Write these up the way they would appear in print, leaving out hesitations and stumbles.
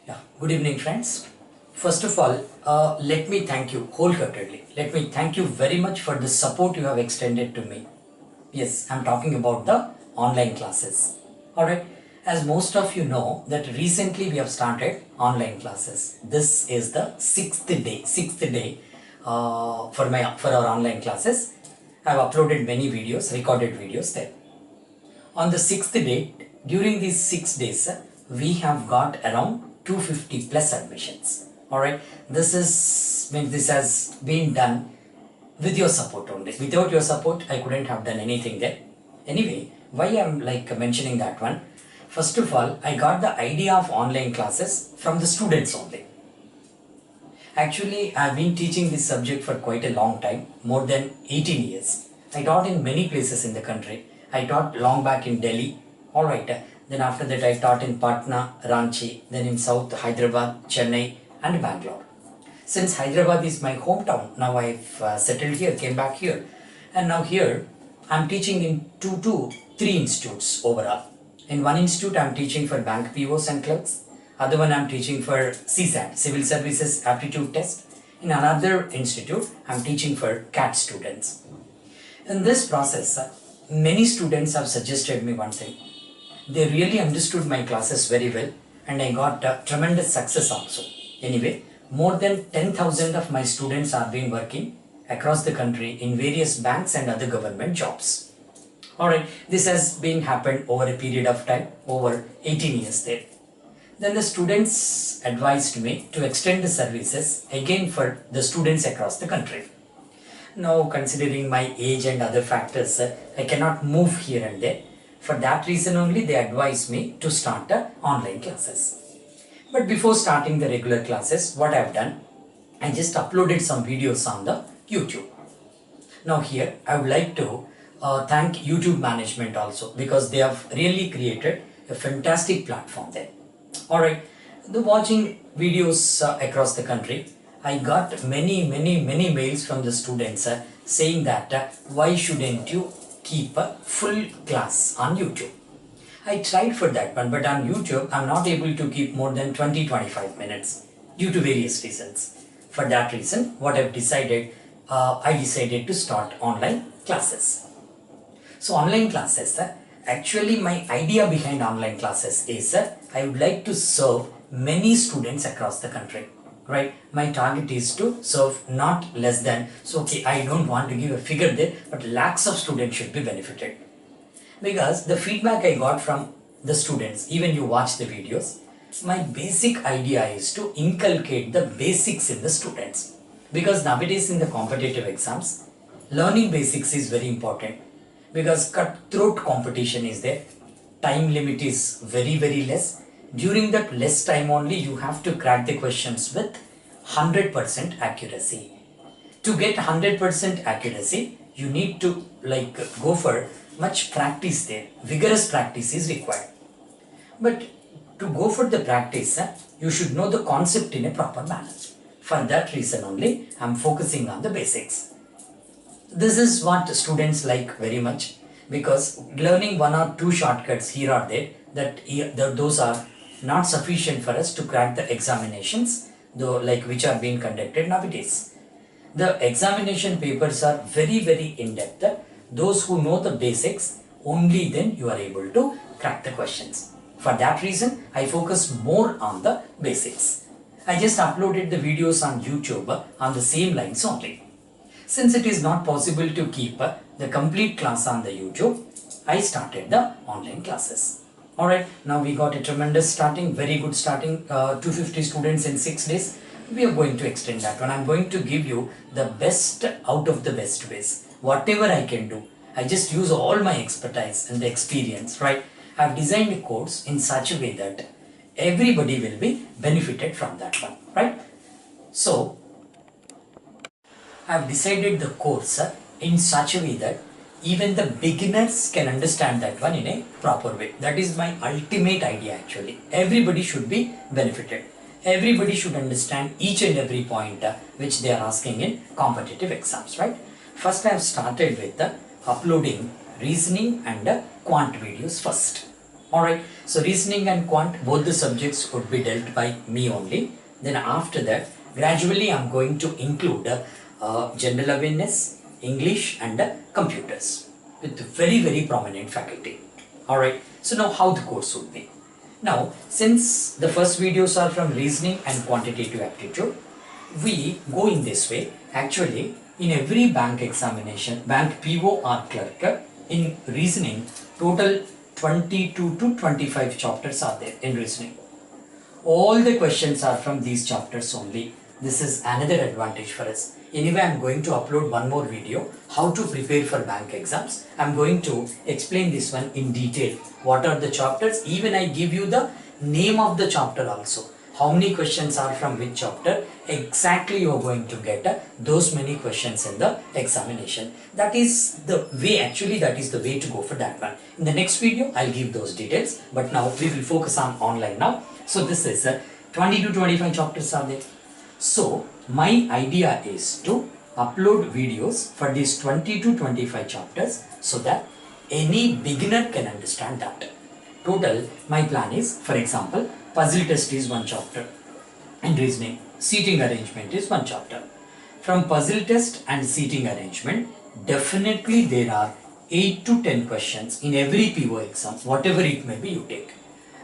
Yeah, good evening, friends. First of all, let me thank you wholeheartedly. Let me thank you very much for the support you have extended to me. Yes, I'm talking about the online classes. Alright, as most of you know, that recently we have started online classes. This is the sixth day for our online classes. I have uploaded many videos, recorded videos there. On the sixth day, during these 6 days, we have got around 250 plus admissions. Alright, this has been done with your support only. Without your support, I couldn't have done anything there. Anyway, why I'm mentioning that one? First of all, I got the idea of online classes from the students only. Actually, I've been teaching this subject for quite a long time, more than 18 years. I taught in many places in the country. I taught long back in Delhi. Alright, then after that I taught in Patna, Ranchi, then in South Hyderabad, Chennai and Bangalore. Since Hyderabad is my hometown, now I've settled here, came back here. And now here, I'm teaching in two to three institutes overall. In one institute, I'm teaching for bank POs and clerks. Other one I'm teaching for CSAT, Civil Services Aptitude Test. In another institute, I'm teaching for CAT students. In this process, many students have suggested me one thing. They really understood my classes very well and I got tremendous success also. Anyway, more than 10,000 of my students have been working across the country in various banks and other government jobs. Alright, this has been happened over a period of time, over 18 years there. Then the students advised me to extend the services again for the students across the country. Now, considering my age and other factors, I cannot move here and there. For that reason only, they advised me to start online classes. But before starting the regular classes, what I have done, I just uploaded some videos on the YouTube. Now here, I would like to thank YouTube management also because they have really created a fantastic platform there. Alright, the watching videos across the country, I got many mails from the students saying that why shouldn't you keep a full class on YouTube. I tried for that one, but on YouTube I'm not able to keep more than 20-25 minutes due to various reasons. For that reason, what I've decided, I decided to start online classes. So online classes, actually my idea behind online classes is I would like to serve many students across the country. Right, my target is to serve not less than, so okay, I don't want to give a figure there, but lakhs of students should be benefited. Because the feedback I got from the students, even you watch the videos, my basic idea is to inculcate the basics in the students. Because nowadays in the competitive exams, learning basics is very important. Because cutthroat competition is there, time limit is very less. During that less time only, you have to crack the questions with 100% accuracy. To get 100% accuracy, you need to go for much practice there. Vigorous practice is required. But to go for the practice, you should know the concept in a proper manner. For that reason only, I am focusing on the basics. This is what students like very much because learning one or two shortcuts here or there, those are not sufficient for us to crack the examinations, though which are being conducted nowadays. The examination papers are very in-depth. Those who know the basics, only then you are able to crack the questions. For that reason, I focus more on the basics. I just uploaded the videos on YouTube on the same lines only. Since it is not possible to keep the complete class on the YouTube, I started the online classes. Alright, now we got a tremendous starting, very good starting, 250 students in 6 days. We are going to extend that one. I'm going to give you the best out of the best ways. Whatever I can do, I just use all my expertise and the experience, right? I've designed a course in such a way that everybody will be benefited from that one, right? So, I've decided the course in such a way that even the beginners can understand that one in a proper way. That is my ultimate idea actually. Everybody should be benefited. Everybody should understand each and every point which they are asking in competitive exams, right? First I have started with uploading reasoning and quant videos first. Alright, so reasoning and quant, both the subjects would be dealt by me only. Then after that, gradually I'm going to include general awareness, English and computers with very prominent faculty. Alright, so now how the course would be. Now, since the first videos are from reasoning and quantitative aptitude, we go in this way. Actually, in every bank examination, bank PO or clerk, in reasoning, total 22 to 25 chapters are there in reasoning. All the questions are from these chapters only. This is another advantage for us. Anyway, I'm going to upload one more video, how to prepare for bank exams. I'm going to explain this one in detail. What are the chapters? Even I give you the name of the chapter also. How many questions are from which chapter? Exactly you are going to get those many questions in the examination. That is the way, actually that is the way to go for that one. In the next video, I'll give those details. But now we will focus on online now. So this is 20 to 25 chapters are there. So my idea is to upload videos for these 20 to 25 chapters so that any beginner can understand that. Total, my plan is, for example, puzzle test is one chapter and reasoning, seating arrangement is one chapter. From puzzle test and seating arrangement, definitely there are 8 to 10 questions in every PO exam, whatever it may be you take.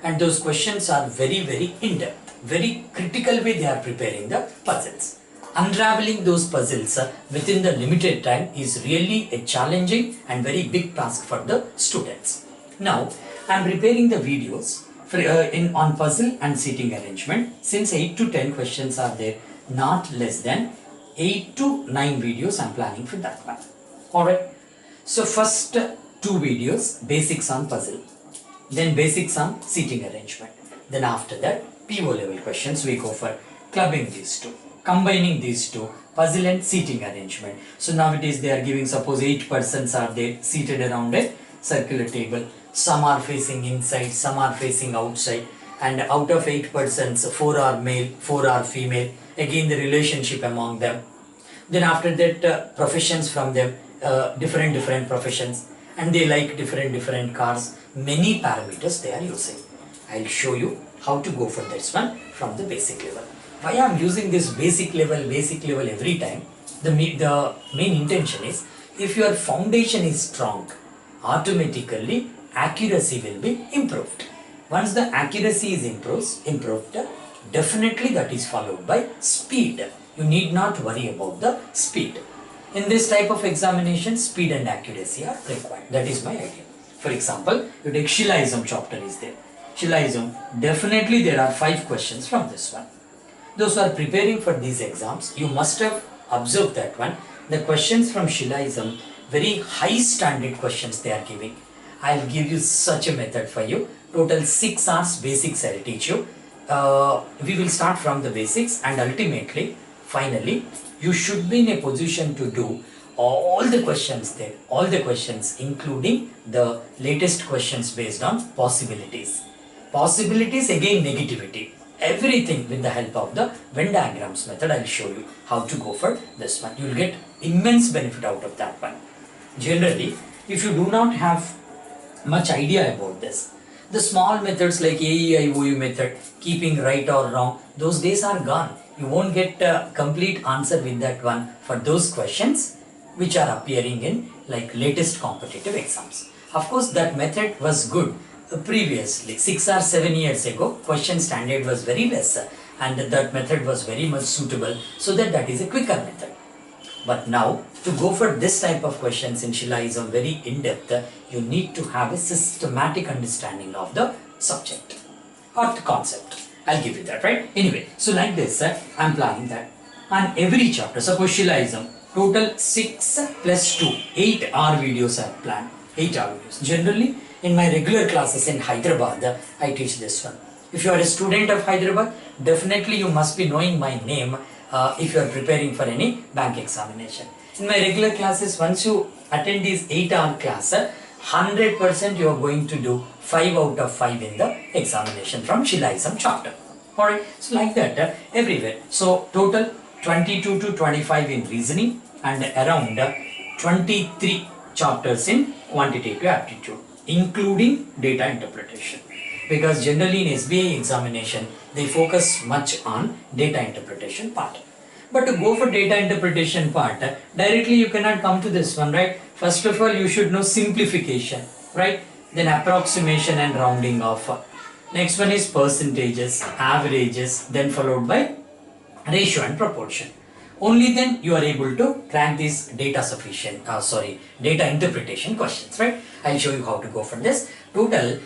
And those questions are very in-depth, very critical way they are preparing the puzzles. Unraveling those puzzles within the limited time is really a challenging and very big task for the students. Now, I am preparing the videos for, on puzzle and seating arrangement. Since 8 to 10 questions are there, not less than 8 to 9 videos I am planning for that one. Alright, so first 2 videos, basics on puzzle, then basics on seating arrangement. Then after that, PO level questions we go for clubbing these two, combining these two, puzzle and seating arrangement. So nowadays they are giving, suppose 8 persons are there seated around a circular table. Some are facing inside, some are facing outside, and out of 8 persons, 4 are male, 4 are female. Again the relationship among them. Then after that professions from them, different professions, and they like different cars. Many parameters they are using. I'll show you how to go for this one from the basic level. Why I am using this basic level every time? The main intention is, if your foundation is strong, automatically accuracy will be improved. Once the accuracy is improved, definitely that is followed by speed. You need not worry about the speed. In this type of examination, speed and accuracy are required. That is my idea. For example, you take Shillism chapter is there. Shillism, definitely there are 5 questions from this one. Those who are preparing for these exams, you must have observed that one. The questions from Shillism, very high standard questions they are giving. I'll give you such a method for you. Total 6 hours basics I'll teach you. We will start from the basics, and ultimately, finally, you should be in a position to do all the questions there, all the questions, including the latest questions based on possibilities. Possibilities, again negativity. Everything with the help of the Venn diagrams method, I'll show you how to go for this one. You will get immense benefit out of that one. Generally, if you do not have much idea about this, the small methods like AEIOU method, keeping right or wrong, those days are gone. You won't get a complete answer with that one for those questions which are appearing in like latest competitive exams. Of course, that method was good previously, 6 or 7 years ago. Question standard was very less and that method was very much suitable, so that is a quicker method. But now, to go for this type of questions in Shillism very in-depth, you need to have a systematic understanding of the subject or the concept. I'll give you that, right? Anyway, so like this, I'm planning that on every chapter. Suppose Shillism, total 6 plus 2, 8 hour videos I have planned. 8 hour videos. Generally, in my regular classes in Hyderabad, I teach this one. If you are a student of Hyderabad, definitely you must be knowing my name if you are preparing for any bank examination. In my regular classes, once you attend this 8 hour class, 100% you are going to do 5 out of 5 in the examination from Shillism chapter. Alright, so like that everywhere. So total 22 to 25 in reasoning and around 23 chapters in quantitative aptitude. including data interpretation. Because generally in SBI examination, they focus much on data interpretation part. But to go for data interpretation part, directly you cannot come to this one, right? First of all, you should know simplification, right? Then approximation and rounding off. Next one is percentages, averages, then followed by ratio and proportion. Only then you are able to crack these data interpretation questions, right? I'll show you how to go for this. Total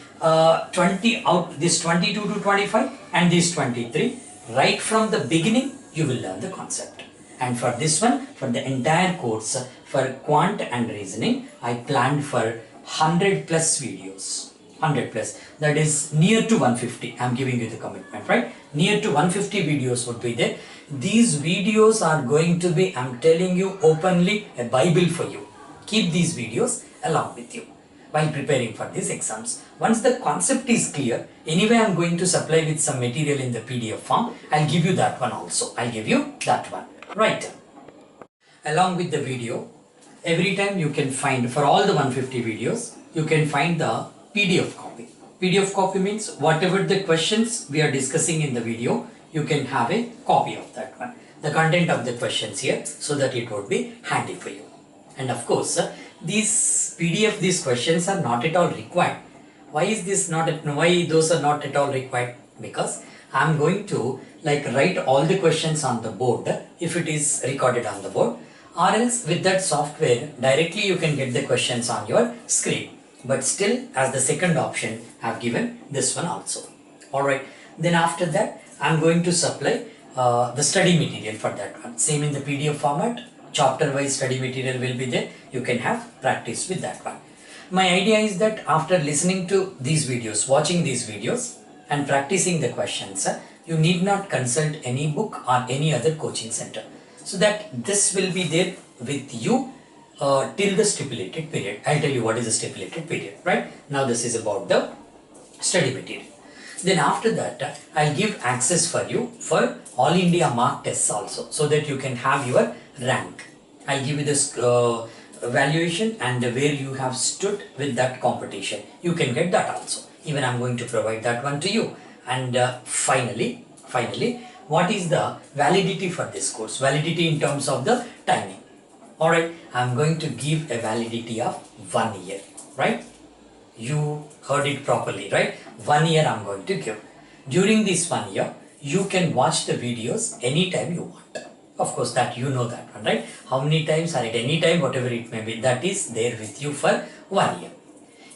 20 out, this 22 to 25 and this 23. Right from the beginning, you will learn the concept. And for this one, for the entire course, for quant and reasoning, I planned for 100 plus videos. 100 plus, that is near to 150. I'm giving you the commitment, right? Near to 150 videos would be there. These videos are going to be, I'm telling you openly, a Bible for you. Keep these videos along with you while preparing for these exams. Once the concept is clear, anyway I'm going to supply with some material in the PDF form. I'll give you that one also. I'll give you that one. Right. Along with the video, every time you can find, for all the 150 videos, you can find the PDF copy. PDF copy means whatever the questions we are discussing in the video, you can have a copy of that one. The content of the questions here, so that it would be handy for you. And of course, these PDF, these questions are not at all required. Why is this not, why those are not at all required? Because I am going to write all the questions on the board if it is recorded on the board, or else with that software directly you can get the questions on your screen. But still, as the second option, I have given this one also. Alright, then after that I am going to supply the study material for that one. Same in the PDF format, chapter wise study material will be there. You can have practice with that one. My idea is that after listening to these videos, watching these videos and practicing the questions, you need not consult any book or any other coaching center. So that this will be there with you till the stipulated period. I'll tell you what is the stipulated period, right? Now this is about the study material. Then after that, I'll give access for you for all India mark tests also, so that you can have your rank. I'll give you this valuation and where you have stood with that competition. You can get that also. Even I'm going to provide that one to you. And finally, what is the validity for this course? Validity in terms of the timing. Alright, I'm going to give a validity of 1 year, right? You heard it properly, right? 1 year I'm going to give. During this 1 year, you can watch the videos anytime you want. Of course, that you know that one, right? How many times or at any time, whatever it may be, that is there with you for 1 year.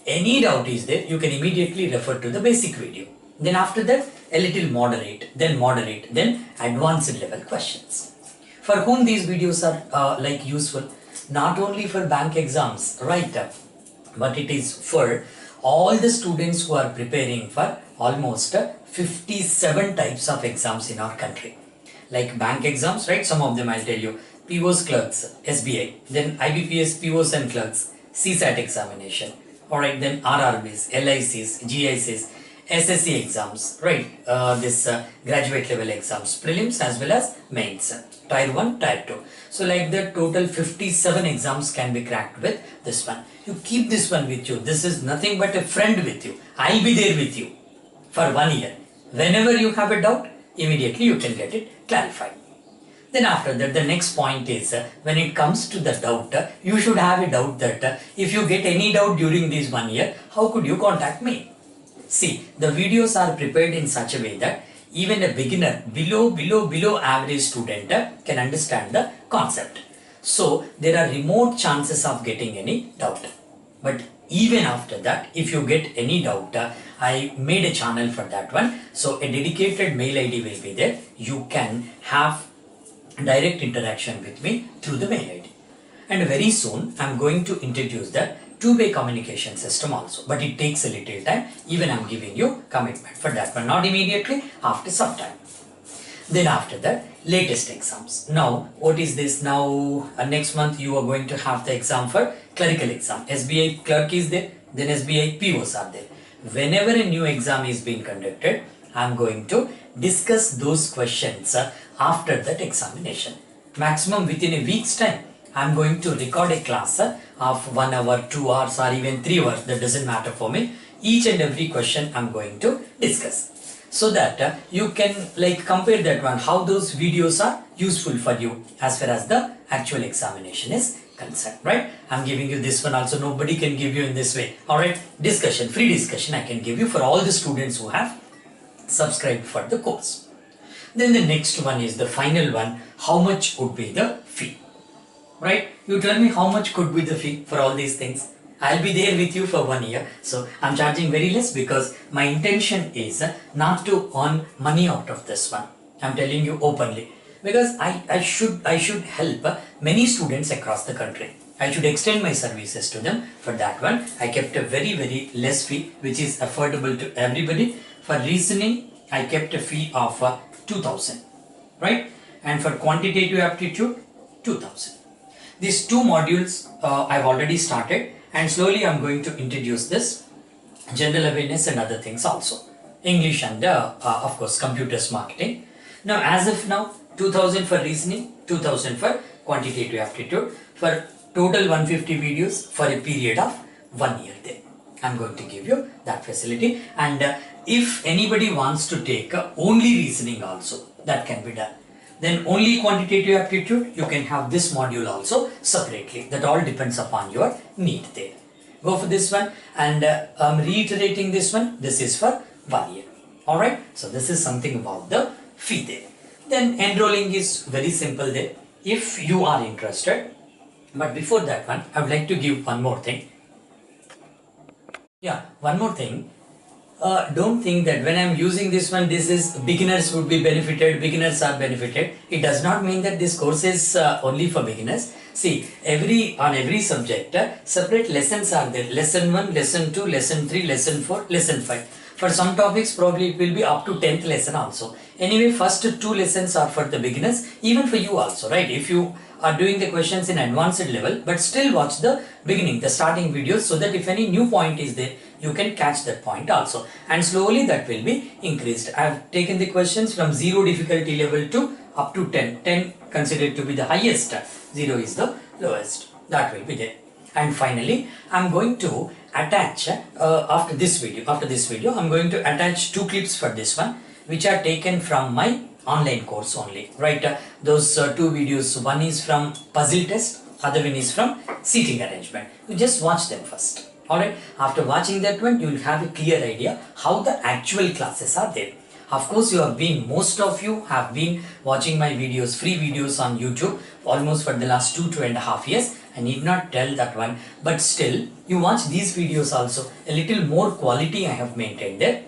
Any doubt is there, you can immediately refer to the basic video. Then after that, a little moderate, then advanced level questions. For whom these videos are useful, not only for bank exams, right? But it is for all the students who are preparing for almost 57 types of exams in our country. Like bank exams, right? Some of them I'll tell you. POs clerks, SBI, then IBPS POs and clerks, CSAT examination, alright, then RRBs, LICs, GICs, SSC exams, right? Graduate level exams, prelims as well as mains, tier 1, tier 2. So like the total 57 exams can be cracked with this one. You keep this one with you. This is nothing but a friend with you. I'll be there with you for 1 year. Whenever you have a doubt, immediately you can get it clarified. Then after that, the next point is when it comes to the doubt, you should have a doubt that if you get any doubt during this 1 year, how could you contact me? See, the videos are prepared in such a way that even a beginner, below average student can understand the concept. So there are remote chances of getting any doubt. But even after that, if you get any doubt, I made a channel for that one. So a dedicated mail ID will be there. You can have direct interaction with me through the mail ID. And very soon, I'm going to introduce the two-way communication system also. But it takes a little time. Even I'm giving you commitment for that one. Not immediately, after some time. Then after that, latest exams. Now, what is this? Now, next month you are going to have the exam for clerical exam. SBI clerk is there, then SBI POs are there. Whenever a new exam is being conducted, I am going to discuss those questions after that examination. Maximum within a week's time, I am going to record a class of 1 hour, 2 hours, or even 3 hours, that doesn't matter for me. Each and every question I'm going to discuss, so that you can like compare that one, how those videos are useful for you as far as the actual examination is concerned, right? I'm giving you this one also, nobody can give you in this way. All right, discussion, free discussion I can give you for all the students who have subscribed for the course. Then the next one is the final one, how much would be the fee, right? You tell me how much could be the fee for all these things. I'll be there with you for 1 year, so I'm charging very less because my intention is not to earn money out of this one. I'm telling you openly, because I should help many students across the country. I should extend my services to them. For that one, I kept a very less fee, which is affordable to everybody. For reasoning, I kept a fee of 2000, right? And for quantitative aptitude, 2000. These two modules I've already started, and slowly I'm going to introduce this general awareness and other things also, English and of course computers marketing. Now as of now, 2000 for reasoning, 2000 for quantitative aptitude, for total 150 videos for a period of 1 year. There I'm going to give you that facility, and if anybody wants to take only reasoning also, that can be done. Then only quantitative aptitude, you can have this module also separately. That all depends upon your need there. Go for this one, and I'm reiterating this one. This is for 1 year. Alright, so this is something about the fee there. Then enrolling is very simple there, if you are interested. But before that one, I would like to give one more thing. Yeah, one more thing. Don't think that when I'm using this one, this is beginners would be benefited, beginners are benefited. It does not mean that this course is only for beginners. See, on every subject, separate lessons are there. Lesson 1, lesson 2, lesson 3, lesson 4, lesson 5. For some topics, probably it will be up to 10th lesson also. Anyway, first 2 lessons are for the beginners, even for you also, right? If you are doing the questions in advanced level, but still watch the beginning, the starting videos, so that if any new point is there, you can catch that point also, and slowly that will be increased. I have taken the questions from 0 difficulty level to up to 10. 10 considered to be the highest, 0 is the lowest. That will be there. And finally, I'm going to attach after this video, I'm going to attach 2 clips for this one, which are taken from my online course only, right? Those 2 videos, one is from puzzle test, other one is from seating arrangement. You just watch them first. Alright, after watching that one, you will have a clear idea how the actual classes are there. Of course, most of you have been watching my videos, free videos on YouTube, almost for the last 2.5 years. I need not tell that one, but still, you watch these videos also. A little more quality I have maintained there,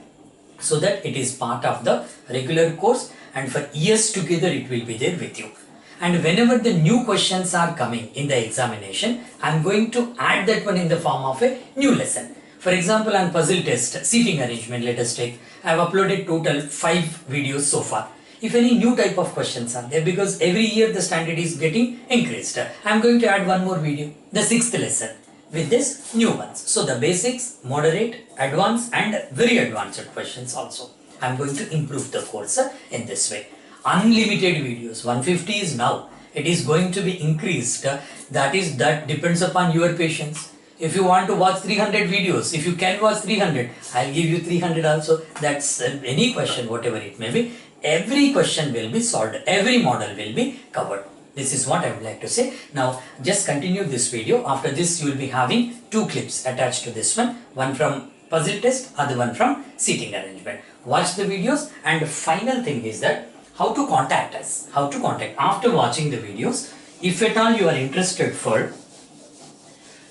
so that it is part of the regular course, and for years together it will be there with you. And whenever the new questions are coming in the examination, I am going to add that one in the form of a new lesson. For example, on puzzle test, seating arrangement, let us take, I have uploaded total 5 videos so far. If any new type of questions are there, because every year the standard is getting increased, I am going to add one more video, the 6th lesson, with this new ones. So the basics, moderate, advanced and very advanced questions also. I am going to improve the course in this way. Unlimited videos, 150 is now, it is going to be increased. That depends upon your patience. If you want to watch 300 videos, if you can watch 300, I'll give you 300 also. That's any question, whatever it may be. Every question will be solved, every model will be covered. This is what I would like to say. Now, just continue this video. After this, you will be having 2 clips attached to this one from puzzle test, other one from seating arrangement. Watch the videos, and the final thing is that how to contact us. How to contact after watching the videos. If at all you are interested for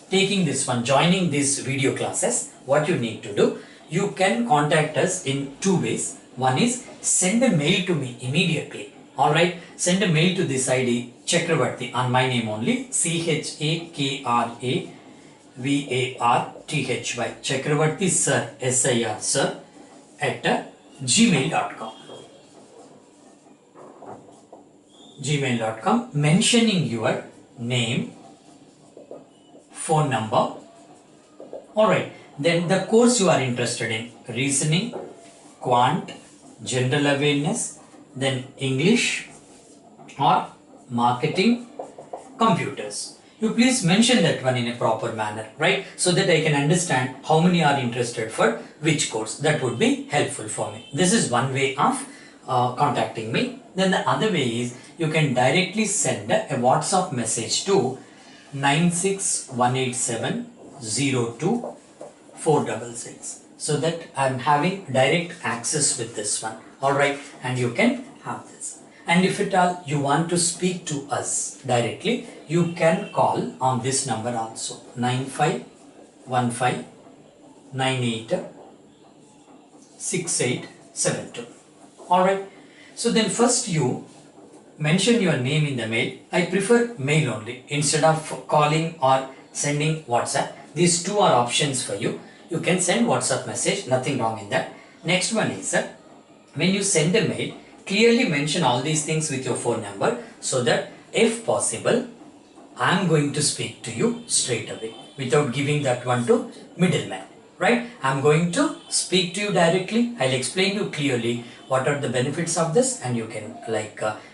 taking this one, joining these video classes, what you need to do, you can contact us in 2 ways. One is send a mail to me immediately. Alright, send a mail to this ID, Chakravarti, on my name only, CHAKRAVARTHY, Chakravarti sir, SIR sir, at gmail.com. gmail.com, mentioning your name, phone number. Alright, then the course you are interested in, reasoning, quant, general awareness, then English or marketing, computers. you please mention that one in a proper manner, right? So that I can understand how many are interested for which course. That would be helpful for me. This is one way of contacting me. Then the other way is you can directly send a WhatsApp message to 9618702 so that I'm having direct access with this one. Alright, and you can have this. And if at all you want to speak to us directly, you can call on this number also, 9515986872. Alright, so then first you mention your name in the mail. I prefer mail only instead of calling or sending WhatsApp. These two are options for you. You can send WhatsApp message, nothing wrong in that. Next one is when you send a mail, clearly mention all these things with your phone number so that if possible, I am going to speak to you straight away without giving that one to middleman, right? I am going to speak to you directly. I'll explain you clearly what are the benefits of this, and you can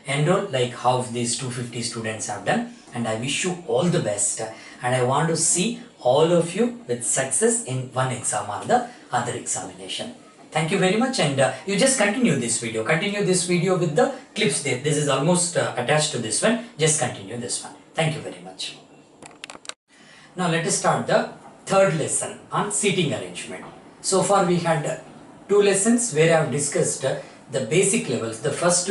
enroll like how these 250 students have done. And I wish you all the best, and I want to see all of you with success in one exam or the other examination. Thank you very much, and you just continue this video. Continue this video with the clips there. This is almost attached to this one. Just continue this one. Thank you very much. Now let us start the third lesson on seating arrangement. So far we had two lessons where I have discussed the basic levels. The first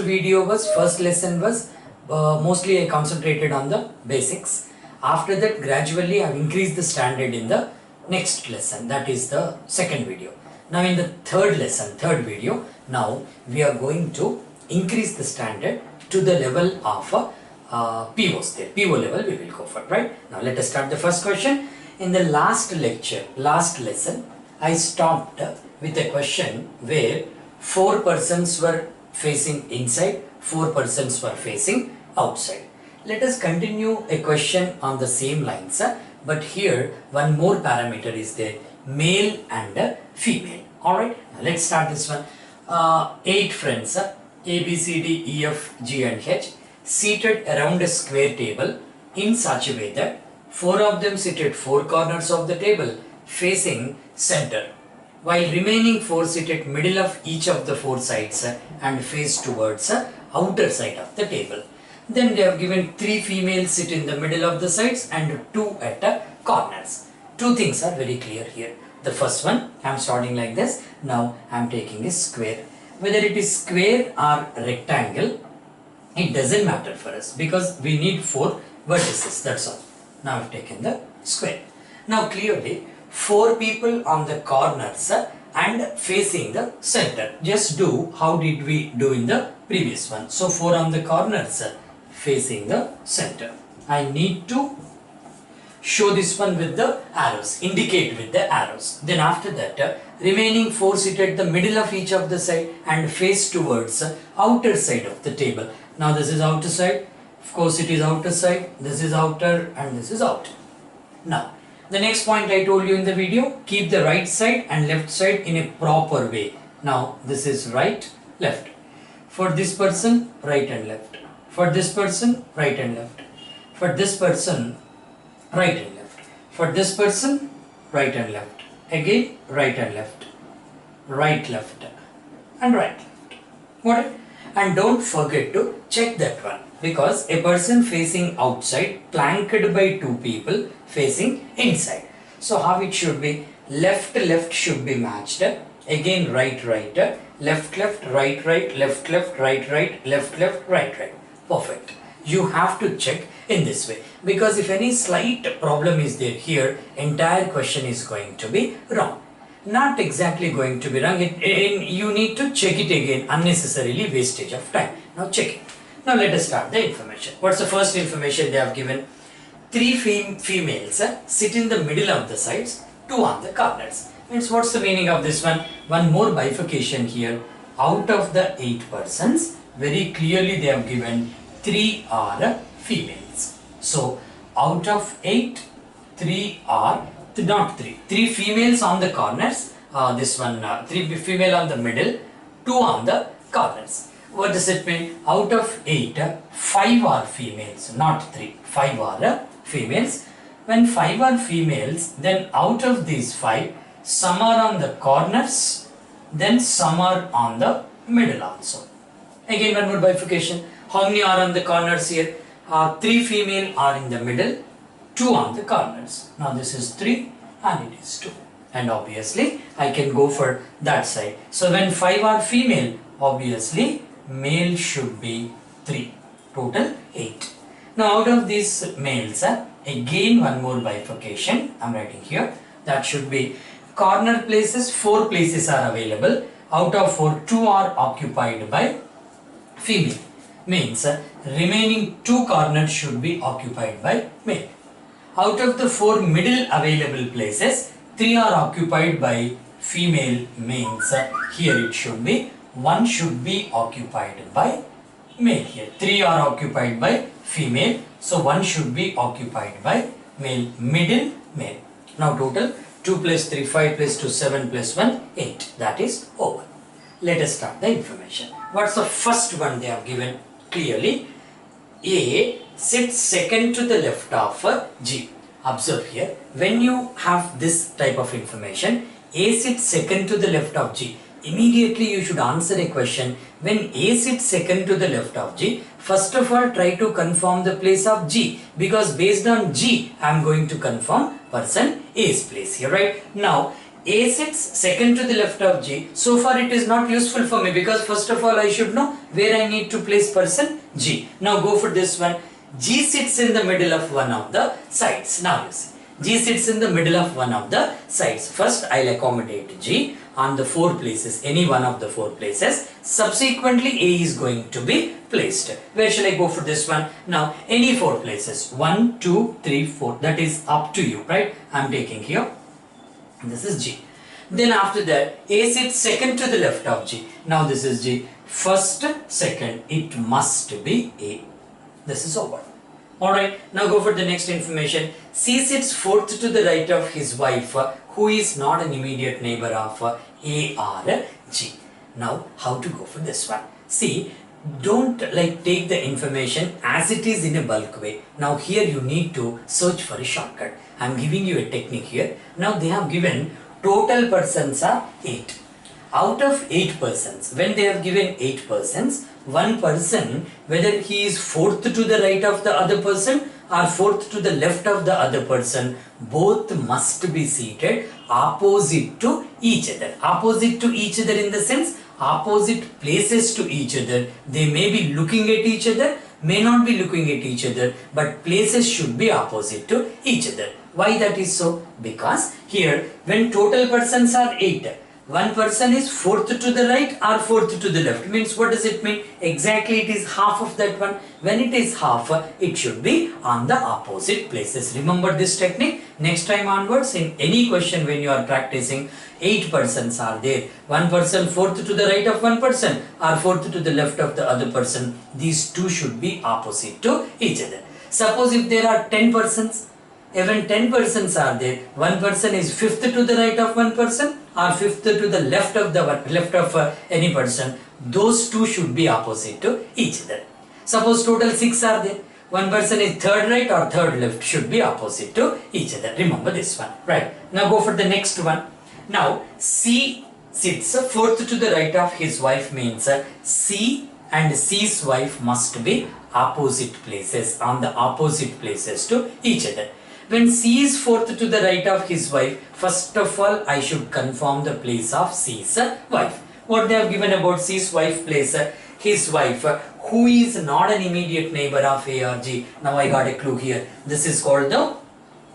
lesson was mostly I concentrated on the basics. After that, gradually I have increased the standard in the next lesson, that is the second video. Now in the third video, now we are going to increase the standard to the level of POs there. PO level we will go for, right? Now let us start the first question. In the last lesson, I stopped with a question where 4 persons were facing inside, 4 persons were facing outside. Let us continue a question on the same lines, but here one more parameter is there, male and female. Alright, now let's start this one. 8 friends, A, B, C, D, E, F, G and H, seated around a square table in such a way that 4 of them sit at 4 corners of the table facing center, while remaining 4 sit at middle of each of the 4 sides and face towards outer side of the table. Then they have given 3 females sit in the middle of the sides and 2 at corners. 2 things are very clear here. The first one, I am starting like this. Now I am taking a square. Whether it is square or rectangle, it doesn't matter for us because we need 4 vertices, that's all. Now I have taken the square. Now clearly 4 people on the corners and facing the center. Just do how did we do in the previous one. So 4 on the corners facing the center. I need to show this one with the arrows, indicate with the arrows. Then after that, remaining 4 sit at the middle of each of the side and face towards outer side of the table. Now this is outer side, of course it is outer side, this is outer and this is outer. Now the next point I told you in the video, keep the right side and left side in a proper way. Now this is right, left. For this person, right and left. For this person, right and left. For this person, right and left. For this person, right and left. Again, right and left. Right, left. And right, left. Got it? And don't forget to check that one, because a person facing outside flanked by 2 people facing inside. So how it should be? Left, left should be matched. Again, right, right. Left, left, right, right. Left, left, right, right. Left, left, right, right. Perfect. You have to check in this way, because if any slight problem is there here, entire question is going to be wrong. Not exactly going to be wrong. You need to check it again, unnecessarily wastage of time. Now check it. Now let us start the information. What's the first information they have given? 3 females sit in the middle of the sides, 2 on the corners. Means what's the meaning of this one? One more bifurcation here. Out of the 8 persons, very clearly they have given 3 are females. So out of 8, 3 are not 3. 3 females on the corners. 3 female on the middle, 2 on the corners. What does it mean? Out of 8, 5 are females, not 3. 5 are females. When 5 are females, then out of these 5, some are on the corners, then some are on the middle also. Again one more bifurcation. How many are on the corners here? 3 female are in the middle, 2 on the corners. Now this is 3 and it is 2. And obviously I can go for that side. So when 5 are female, obviously male should be 3. Total 8. Now out of these males, again one more bifurcation I am writing here. That should be corner places, 4 places are available. Out of 4, 2 are occupied by female. Means remaining 2 corners should be occupied by male. Out of the 4 middle available places, 3 are occupied by female. Means here it should be 1 should be occupied by male here. 3 are occupied by female, so 1 should be occupied by male. Middle male. Now total 2 plus 3, 5 plus 2, 7 plus 1, 8. That is over. Let us start the information. What's the first one they have given? Clearly, A sits second to the left of G. Observe here, when you have this type of information, A sits second to the left of G. Immediately you should answer a question. When A sits second to the left of G, first of all try to confirm the place of G, because based on G I am going to confirm person A's place here, right? Now A sits second to the left of G. So far it is not useful for me, because first of all I should know where I need to place person G. Now go for this one. G sits in the middle of one of the sides. Now you see, G sits in the middle of one of the sides. First I'll accommodate G on the 4 places, any one of the 4 places. Subsequently A is going to be placed. Where shall I go for this one? Now any 4 places, 1, 2, 3, 4, that is up to you, right? I'm taking here, this is G. Then after that A sits second to the left of G. Now this is G. First, second, it must be A. This is over. Alright, now go for the next information. C sits fourth to the right of his wife, who is not an immediate neighbor of A or G. Now, how to go for this one? See, don't take the information as it is in a bulk way. Now here you need to search for a shortcut. I am giving you a technique here. Now they have given total persons are 8. Out of 8 persons, when they have given 8 persons, one person, whether he is fourth to the right of the other person or fourth to the left of the other person, both must be seated opposite to each other. Opposite to each other in the sense, opposite places to each other. They may be looking at each other, may not be looking at each other, but places should be opposite to each other. Why that is so? Because here, when total persons are 8, one person is fourth to the right or fourth to the left. Means what does it mean? Exactly it is half of that one. When it is half, it should be on the opposite places. Remember this technique. Next time onwards, in any question when you are practicing, 8 persons are there. One person fourth to the right of one person or fourth to the left of the other person. These two should be opposite to each other. Suppose if there are 10 persons, even 10 persons are there, one person is fifth to the right of one person or fifth to the left of any person. Those two should be opposite to each other. Suppose total 6 are there, one person is third right or third left, should be opposite to each other. Remember this one, right? Now go for the next one. Now C sits fourth to the right of his wife, means C and C's wife must be opposite places, on the opposite places to each other. When C is fourth to the right of his wife, first of all I should confirm the place of C's wife. What they have given about C's wife place? His wife, who is not an immediate neighbor of A or G. Now I got a clue here. This is called the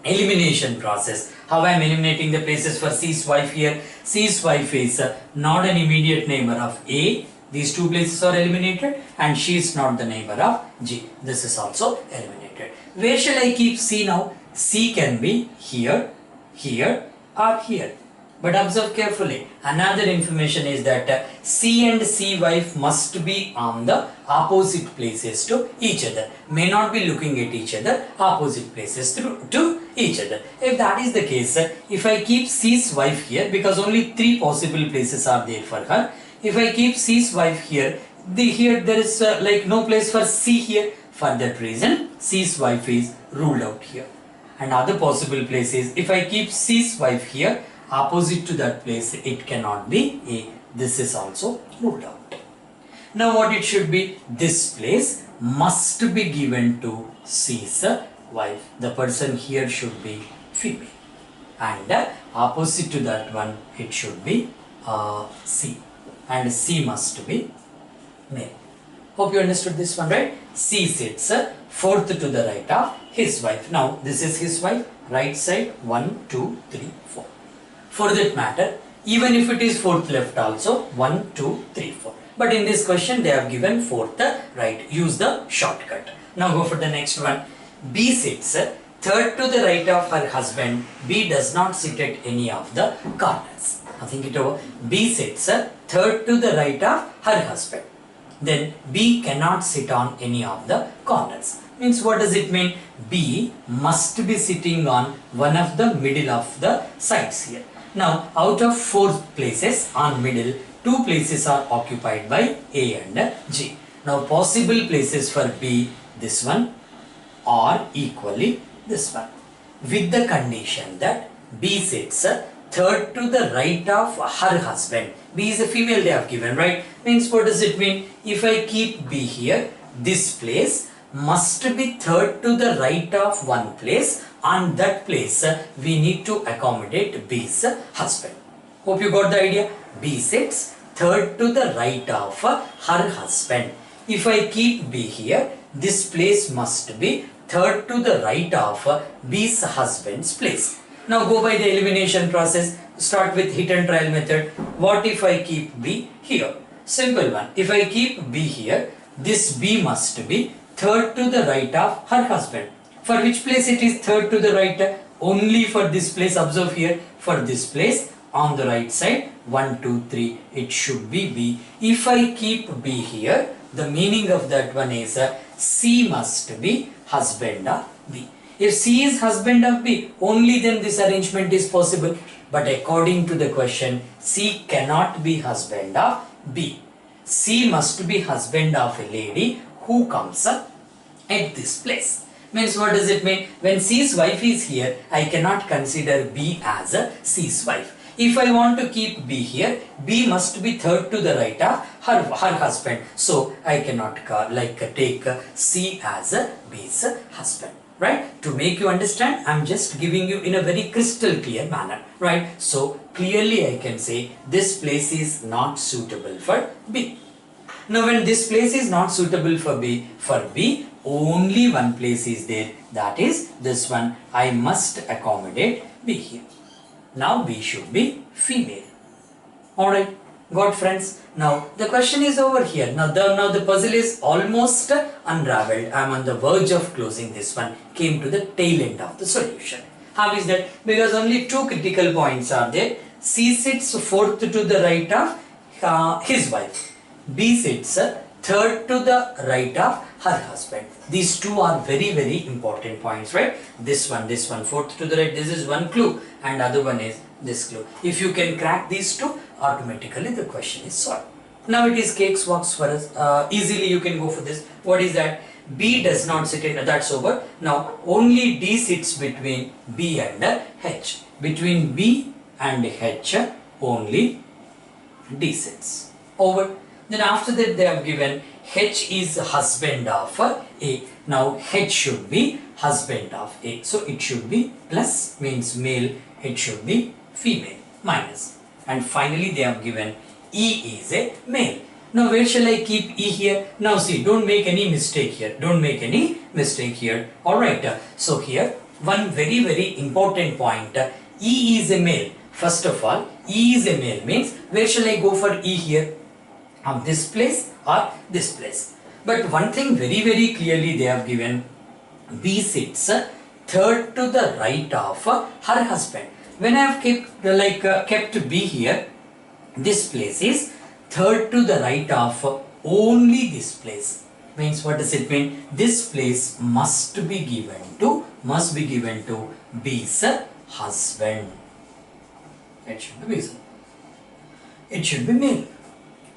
elimination process. How I am eliminating the places for C's wife here? C's wife is not an immediate neighbor of A. These two places are eliminated, and she is not the neighbor of G. This is also eliminated. Where shall I keep C now? C can be here, here or here. But observe carefully. Another information is that C and C wife must be on the opposite places to each other. May not be looking at each other, opposite places to each other. If that is the case, if I keep C's wife here, because only 3 possible places are there for her. If I keep C's wife here, here there is no place for C here. For that reason, C's wife is ruled out here. And other possible place is, if I keep C's wife here, opposite to that place, it cannot be A. This is also ruled out. Now what it should be? This place must be given to C's wife. The person here should be female. And opposite to that one, it should be C. And C must be male. Hope you understood this one, right? C sits fourth to the right of his wife. Now this is his wife, right side 1, 2, 3, 4. For that matter, even if it is fourth left also, 1, 2, 3, 4. But in this question they have given fourth right. Use the shortcut. Now go for the next one. B sits third to the right of her husband. B does not sit at any of the corners. Now think it over. B sits third to the right of her husband. Then B cannot sit on any of the corners. Means what does it mean? B must be sitting on one of the middle of the sides here. Now out of 4 places on middle, 2 places are occupied by A and G. Now possible places for B, this one or equally this one, with the condition that B sits third to the right of her husband. B is a female they have given, right? Means what does it mean? If I keep B here, this place must be third to the right of one place. On that place, we need to accommodate B's husband. Hope you got the idea. B sits third to the right of her husband. If I keep B here, this place must be third to the right of B's husband's place. Now go by the elimination process. Start with hit and trial method. What if I keep B here? Simple one. If I keep B here, this B must be third to the right of her husband. For which place it is third to the right? Only for this place. Observe here. For this place on the right side, 1, 2, 3, it should be B. If I keep B here, the meaning of that one is C must be husband of B. If C is husband of B, only then this arrangement is possible. But according to the question, C cannot be husband of B. C must be husband of a lady who comes up at this place. Means what does it mean? When C's wife is here, I cannot consider B as a C's wife. If I want to keep B here, B must be third to the right of her husband. So I cannot take C as a B's husband. Right? To make you understand, I am just giving you in a very crystal clear manner. Right? So clearly I can say this place is not suitable for B. Now when this place is not suitable for B, only one place is there. That is this one. I must accommodate B here. Now B should be female. Alright. Got friends? Now the question is over here. Now the puzzle is almost unraveled. I am on the verge of closing this one. Came to the tail end of the solution. How is that? Because only 2 critical points are there. C sits fourth to the right of his wife. B sits third to the right of her husband. These 2 are very, very important points, right? This one, fourth to the right. This is one clue, and other one is this clue. If you can crack these 2, automatically the question is solved. Now it is cakes walks for us. Easily you can go for this. What is that? B does not sit in, that's over. Now only D sits between B and H. Between B and H, only D sits. Over. Then after that they have given H is husband of A. Now H should be husband of A. So it should be plus, means male. It should be female, minus. And finally they have given E is a male. Now where shall I keep E here? Now see, don't make any mistake here. Don't make any mistake here. Alright. So here one very, very important point. E is a male. First of all, E is a male means where shall I go for E here? This place or this place. But one thing very, very clearly they have given, B sits third to the right of her husband. When I have kept B here, this place is third to the right of only this place. Means what does it mean? This place must be given to B's husband. It should be It should be male.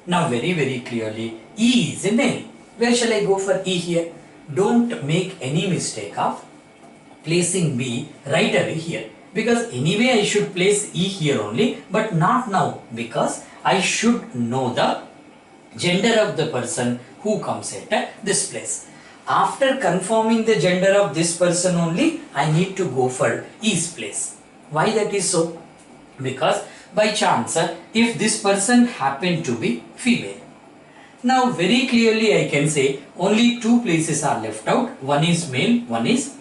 Now very, very clearly E is a male. Where shall I go for E here? don't make any mistake of placing B right away here, because anyway I should place E here only, but not now, because I should know the gender of the person who comes at this place. After confirming the gender of this person only, I need to go for E's place. Why that is so? Because by chance, if this person happened to be female, now very clearly I can say only two places are left out. One is male, one is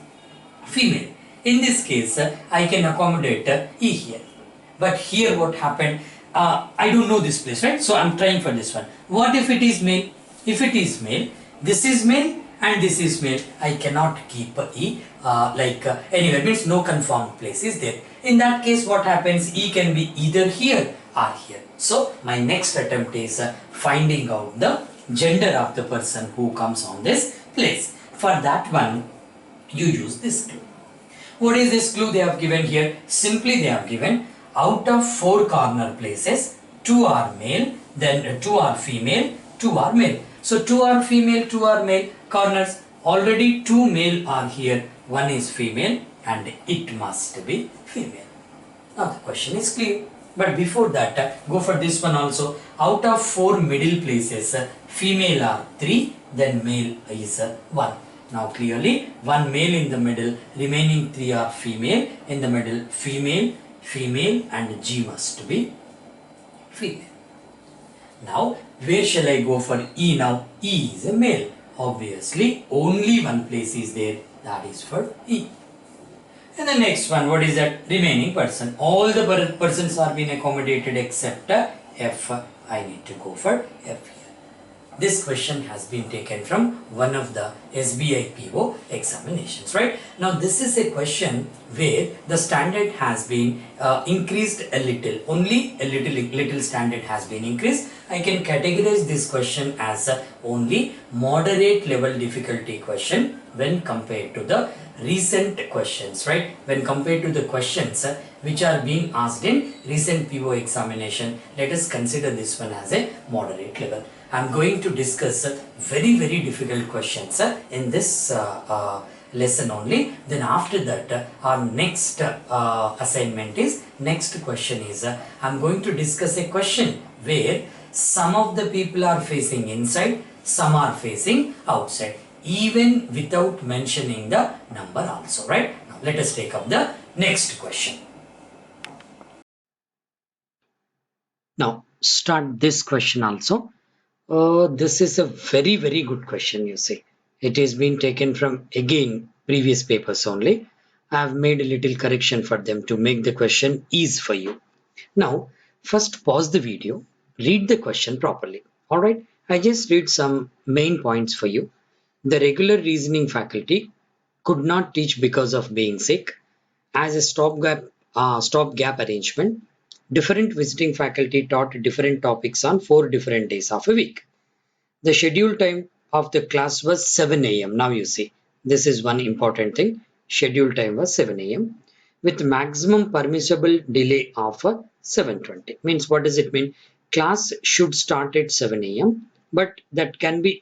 female. In this case, I can accommodate E here. But here what happened? I don't know this place, right? So I'm trying for this one. What if it is male? If it is male, this is male and this is male. I cannot keep E anyway, means no confirmed place is there. In that case, what happens? E can be either here or here. So my next attempt is finding out the gender of the person who comes on this place. For that one, you use this clue. What is this clue they have given here? Simply they have given out of 4 corner places, 2 are male, then 2 are female, 2 are male. So 2 are female, 2 are male corners. Already 2 male are here, 1 is female, and it must be female. Now the question is clear. But before that, go for this one also. Out of 4 middle places, female are 3, then male is 1. Now clearly, 1 male in the middle, remaining 3 are female. In the middle, female, female, and G must be female. Now, where shall I go for E now? E is a male. Obviously, only one place is there, that is for E. And the next one, what is that? Remaining person. All the persons are being accommodated except F. I need to go for F here. This question has been taken from one of the SBI PO examinations, right? Now, this is a question where the standard has been increased a little. Only a little standard has been increased. I can categorize this question as only moderate level difficulty question when compared to the recent questions, right? When compared to the questions which are being asked in recent PO examination, let us consider this one as a moderate level. I am going to discuss very difficult questions in this lesson only. Then after that, our next assignment is, next question is, I am going to discuss a question where some of the people are facing inside, some are facing outside, even without mentioning the number also, right? Now let us take up the next question. Now start this question also. This is a very good question, you see. It is been taken from again previous papers only. I have made a little correction for them to make the question easy for you. Now, first pause the video, read the question properly. Alright, I just read some main points for you. The regular reasoning faculty could not teach because of being sick. As a stopgap arrangement, different visiting faculty taught different topics on 4 different days of a week. The scheduled time of the class was 7 a.m. Now you see, this is one important thing. Scheduled time was 7 a.m. with maximum permissible delay of 7:20. Means what does it mean? Class should start at 7 a.m. but that can be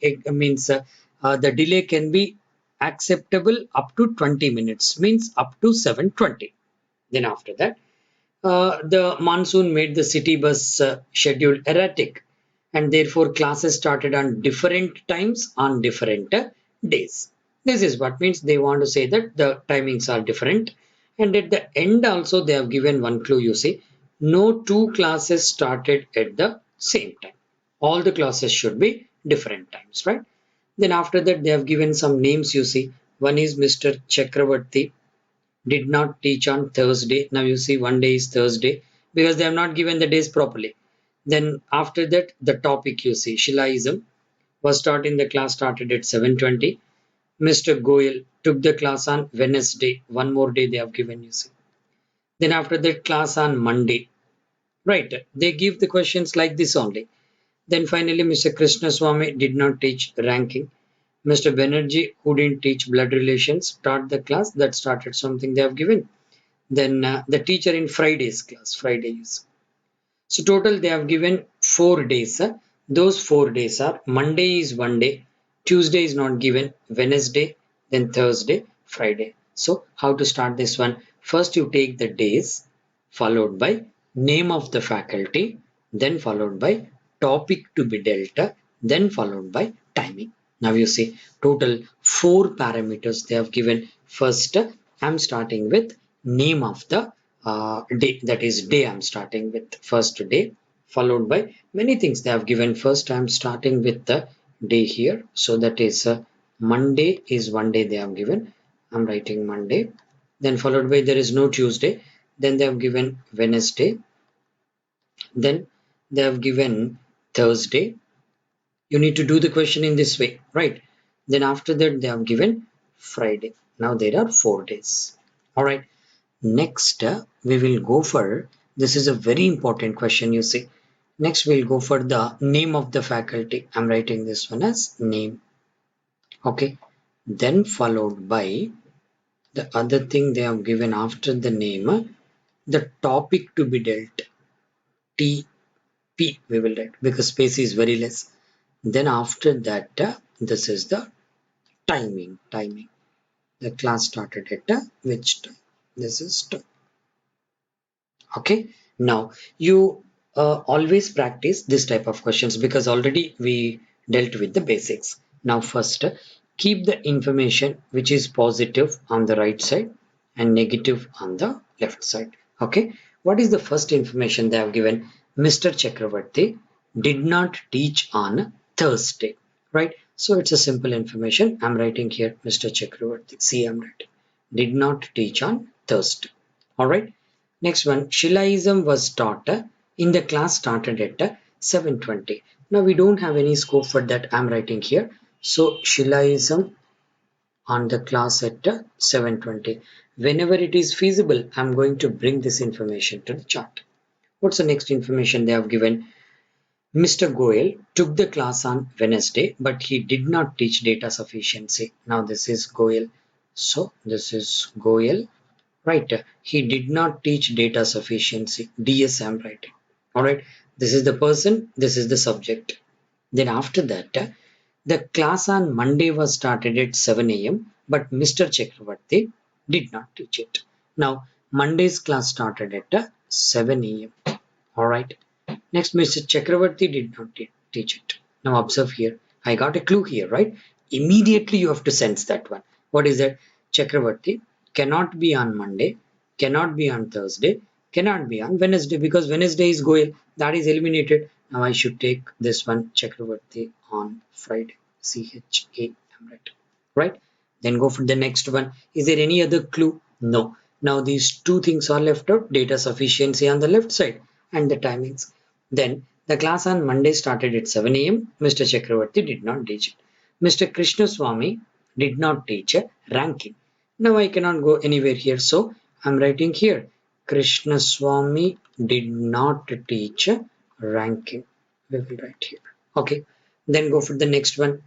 the delay can be acceptable up to 20 minutes. Means up to 7:20. Then after that, the monsoon made the city bus schedule erratic, and therefore classes started on different times on different days. This is what means they want to say that the timings are different. And at the end also they have given one clue, you see, no 2 classes started at the same time. All the classes should be different times, right? Then after that they have given some names, you see. One is Mr. Chakravarti, did not teach on Thursday. Now you see one day is Thursday because they have not given the days properly. Then after that, the topic you see, Shilaism was taught in the class started at 7:20. Mr. Goyal took the class on Wednesday. One more day they have given, you see. Then after that, class on Monday. Right. They give the questions like this only. Then finally, Mr. Krishna Swami did not teach ranking. Mr. Banerjee, who didn't teach blood relations, taught the class that started something they have given. Then the teacher in Friday's class, Fridays. So total they have given 4 days. Those 4 days are Monday is one day, Tuesday is not given, Wednesday, then Thursday, Friday. So how to start this one? First you take the days, followed by name of the faculty, then followed by topic to be dealt, then followed by timing. Now you see total 4 parameters they have given. First, I'm starting with name of the day, that is day I'm starting with, first day, followed by many things they have given. First, I'm starting with the day here, so that is Monday is one day they have given. I'm writing Monday, then followed by there is no Tuesday, then they have given Wednesday, then they have given Thursday. You need to do the question in this way, right? Then after that they have given Friday. Now there are 4 days. All right. Next, we will go for, this is a very important question, you see. Next, we'll go for the name of the faculty. I'm writing this one as name. Okay. Then followed by the other thing they have given after the name, the topic to be dealt. TP we will write because space is very less. Then after that, this is the timing. Timing. The class started at which time? This is time. Okay. Now you always practice this type of questions because already we dealt with the basics. Now first, keep the information which is positive on the right side and negative on the left side. Okay. What is the first information they have given? Mr. Chakravarti did not teach on Thursday, right? So it's a simple information. I'm writing here Mr. Chakravarti. See, I'm writing did not teach on Thursday. All right. Next one, Shilaism was taught in the class started at 7:20. Now we don't have any scope for that. I'm writing here. So Shilaism on the class at 7:20. Whenever it is feasible, I'm going to bring this information to the chart. What's the next information they have given? Mr. Goel took the class on Wednesday, but he did not teach data sufficiency. Now this is Goel. So this is Goel. Right, he did not teach data sufficiency. DS I'm writing. All right, this is the person, this is the subject. Then after that, the class on Monday was started at 7 a.m. but Mr. Chakravarti did not teach it. Now Monday's class started at 7 a.m. All right. Next, Mr. Chakravarti did not teach it. Now observe here. I got a clue here, right? Immediately you have to sense that one. What is that? Chakravarti cannot be on Monday, cannot be on Thursday, cannot be on Wednesday because Wednesday is Goel. That is eliminated. Now I should take this one Chakravarti on Friday. CHA. Right? Then go for the next one. Is there any other clue? No. Now these two things are left out. Data sufficiency on the left side and the timings. Then the class on Monday started at 7 a.m. Mr. Chakravarti did not teach it. Mr. Krishnaswamy did not teach a ranking. Now I cannot go anywhere here. So I'm writing here. Krishnaswamy did not teach a ranking. We will write here. Okay. Then go for the next one.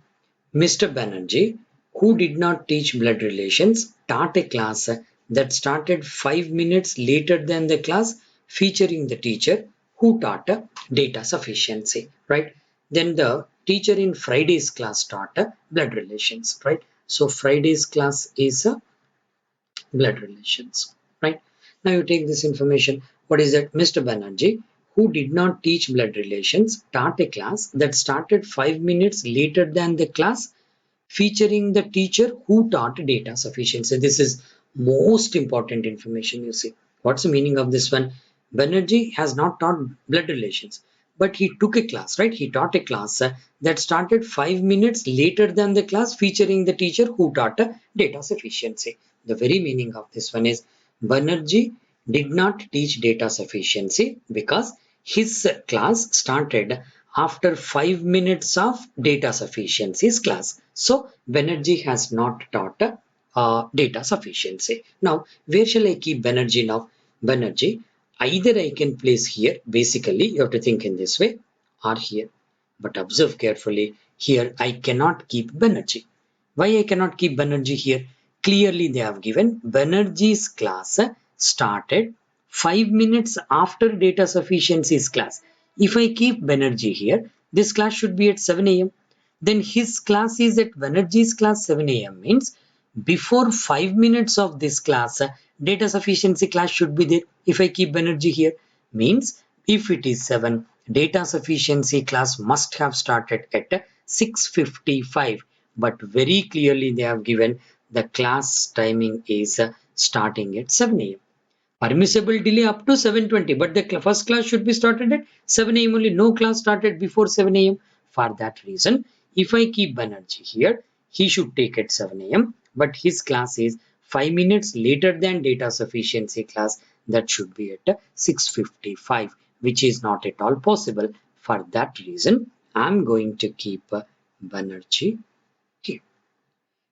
Mr. Banerjee, who did not teach blood relations, taught a class that started 5 minutes later than the class featuring the teacher who taught data sufficiency, right? Then the teacher in Friday's class taught blood relations, right? So Friday's class is blood relations, right? Now you take this information. What is that? Mr. Banerjee, who did not teach blood relations, taught a class that started 5 minutes later than the class featuring the teacher who taught data sufficiency. This is most important information you see. What's the meaning of this one? Banerjee has not taught blood relations, but he took a class, right? He taught a class that started 5 minutes later than the class featuring the teacher who taught data sufficiency. The very meaning of this one is Banerjee did not teach data sufficiency because his class started after 5 minutes of data sufficiency's class. So Banerjee has not taught data sufficiency. Now, where shall I keep Banerjee now? Banerjee, either I can place here, basically, you have to think in this way, or here. But observe carefully, here I cannot keep Banerjee. Why I cannot keep Banerjee here? Clearly, they have given Banerjee's class started 5 minutes after data sufficiency's class. If I keep Banerjee here, this class should be at 7 a.m. Then his class is at Banerjee's class 7 a.m. means before 5 minutes of this class, data sufficiency class should be there. If I keep Banerjee here, means if it is 7, data sufficiency class must have started at 6:55. But very clearly they have given the class timing is starting at 7 a.m. Permissible delay up to 7:20, but the first class should be started at 7 a.m. only. No class started before 7 a.m. For that reason, if I keep Banerjee here, he should take at 7 a.m. But his class is 5 minutes later than data sufficiency class. That should be at 6:55, which is not at all possible. For that reason, I'm going to keep Banerjee here.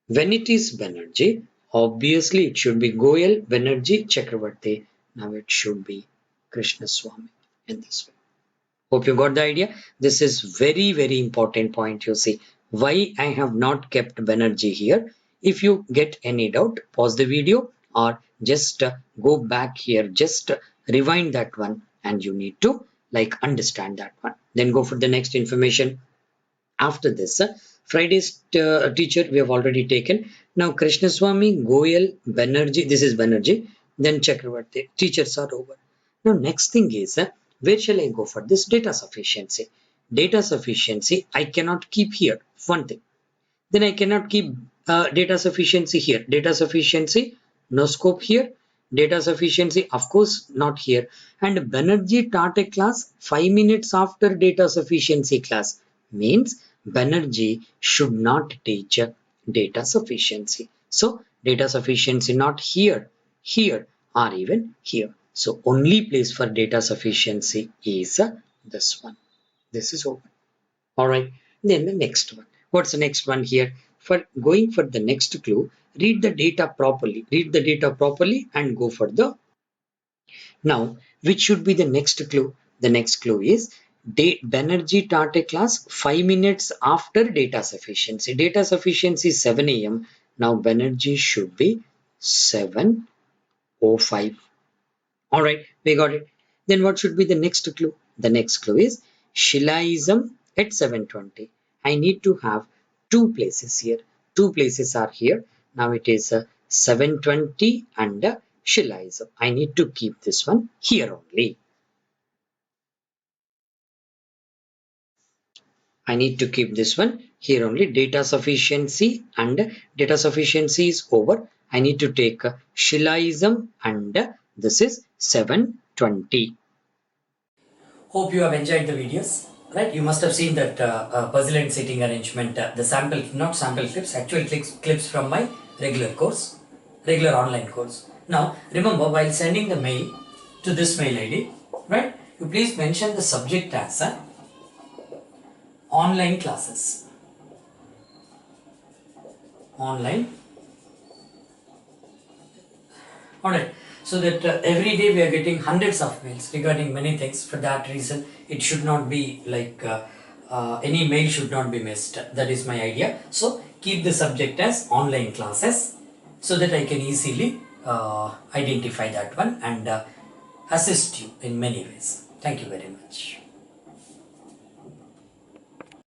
When it is Banerjee, obviously it should be Goyal, Banerjee, Chakravarti. Now it should be Krishnaswamy in this way. Hope you got the idea. This is very, very important point. You see why I have not kept Banerjee here. If you get any doubt, pause the video or just go back here, just rewind that one, and you need to like understand that one. Then go for the next information. After this, Friday's teacher we have already taken. Now Krishnaswamy, Goyal, Banerjee, this is Banerjee, then Chakravarti. Teachers are over. Now next thing is, where shall I go for this data sufficiency? Data sufficiency I cannot keep here, one thing. Then I cannot keep data sufficiency here. Data sufficiency, no scope here. Data sufficiency, of course, not here. And Banerjee taught a class 5 minutes after data sufficiency class. Means Banerjee should not teach data sufficiency. So data sufficiency not here, here, or even here. So only place for data sufficiency is this one. This is open. All right. Then the next one. What's the next one here? For going for the next clue, read the data properly. Read the data properly and go for the. Now, which should be the next clue? The next clue is Banerjee taught a class 5 minutes after data sufficiency. Data sufficiency 7 a.m. Now Banerjee should be 7:05. All right, we got it. Then what should be the next clue? The next clue is Shilaism at 7:20. I need to have two places here. Two places are here. Now it is 7:20 and Shilaism. I need to keep this one here only. I need to keep this one here only. Data sufficiency and data sufficiency is over. I need to take Shilaism and this is 7:20. Hope you have enjoyed the videos. Right, you must have seen that puzzle and sitting arrangement, the sample, not sample clips, actual clips from my regular course, regular online course. Now, remember, while sending the mail to this mail ID, right, you please mention the subject as online classes. Online. Alright, so that every day we are getting hundreds of mails regarding many things. For that reason, it should not be like any mail should not be missed. That is my idea. So keep the subject as online classes so that I can easily identify that one and assist you in many ways. Thank you very much.